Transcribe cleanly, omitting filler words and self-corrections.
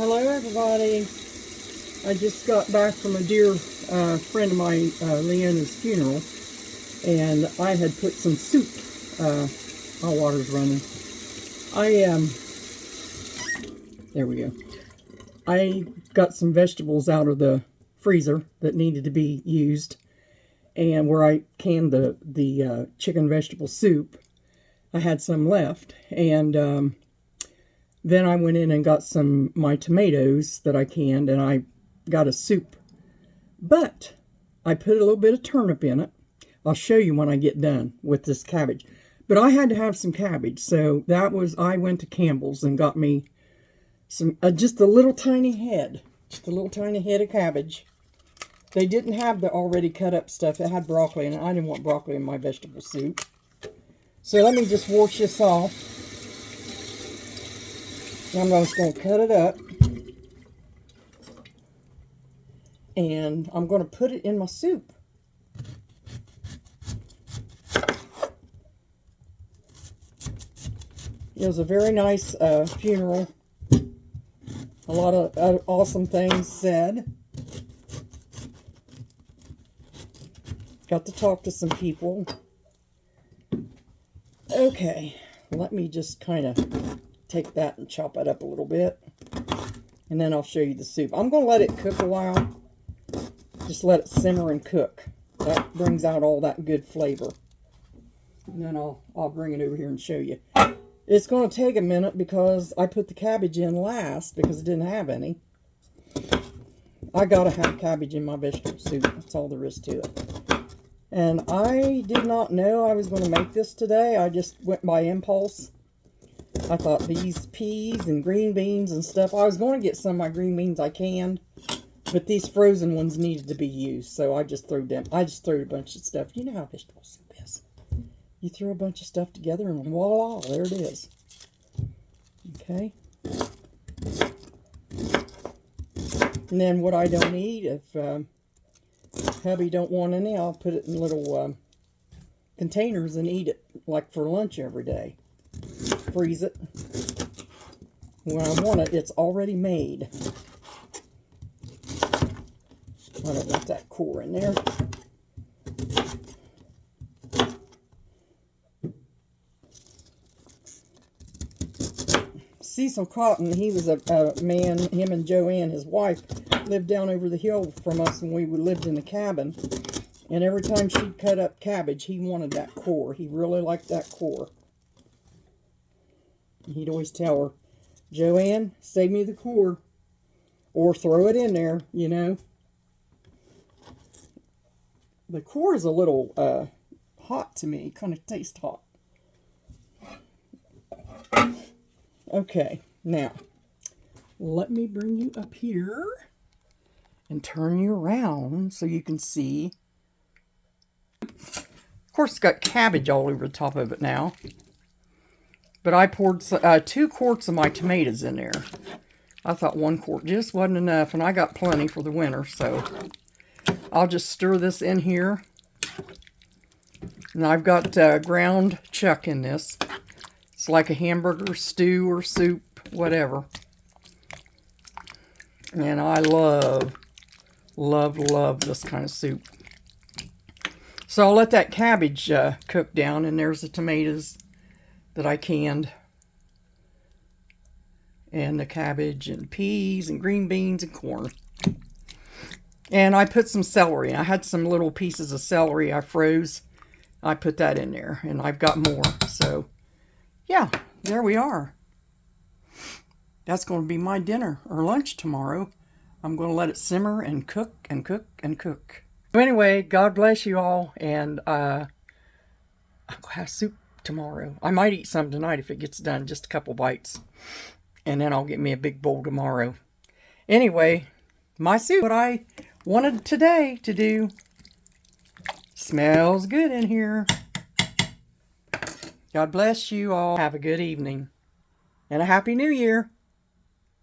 Hello everybody. I just got back from a dear friend of mine, Leanna's funeral, and I had put some soup. My water's running. There we go. I got some vegetables out of the freezer that needed to be used, and where I canned the chicken vegetable soup, I had some left, and then I went in and got my tomatoes that I canned, and I got a soup. But I put a little bit of turnip in it. I'll show you when I get done with this cabbage. But I had to have some cabbage, so I went to Campbell's and got me some, just a little tiny head. Just a little tiny head of cabbage. They didn't have the already cut up stuff. It had broccoli, and I didn't want broccoli in my vegetable soup. So let me just wash this off. I'm just going to cut it up, and I'm going to put it in my soup. It was a very nice funeral. A lot of awesome things said. Got to talk to some people. Okay, let me just kind of take that and chop it up a little bit, and then I'll show you the soup. I'm going to let it cook a while. Just let it simmer and cook. That brings out all that good flavor. And then I'll bring it over here and show you. It's going to take a minute because I put the cabbage in last because it didn't have any. I got to have cabbage in my vegetable soup. That's all there is to it. And I did not know I was going to make this today. I just went by impulse. I thought these peas and green beans and stuff, I was going to get some of my green beans I canned, but these frozen ones needed to be used, so I just threw a bunch of stuff. You know how vegetable soup is. You throw a bunch of stuff together and voila, there it is. Okay. And then what I don't eat, if hubby don't want any, I'll put it in little containers and eat it like for lunch every day. Freeze it. When I want it, it's already made. I don't want that core in there. Cecil Cotton, he was a man, him and Joanne, his wife, lived down over the hill from us when we lived in the cabin. And every time she'd cut up cabbage, he wanted that core. He really liked that core. He'd always tell her, Joanne, save me the core. Or throw it in there, you know. The core is a little hot to me. Kind of tastes hot. Okay, now, let me bring you up here and turn you around so you can see. Of course, it's got cabbage all over the top of it now. But I poured 2 quarts of my tomatoes in there. I thought 1 quart just wasn't enough, and I got plenty for the winter, so I'll just stir this in here. And I've got ground chuck in this. It's like a hamburger stew or soup, whatever. And I love, love, love this kind of soup. So I'll let that cabbage cook down, and there's the tomatoes that I canned, and the cabbage and peas and green beans and corn. And I put some celery. I had some little pieces of celery I froze. I put that in there, and I've got more. So yeah, there we are. That's going to be my dinner or lunch tomorrow. I'm going to let it simmer and cook and cook and cook. So anyway, God bless you all, and I'll have soup tomorrow. I might eat some tonight if it gets done, just a couple bites. And then I'll get me a big bowl tomorrow. Anyway, my soup, what I wanted today to do. Smells good in here. God bless you all. Have a good evening. And a Happy New Year.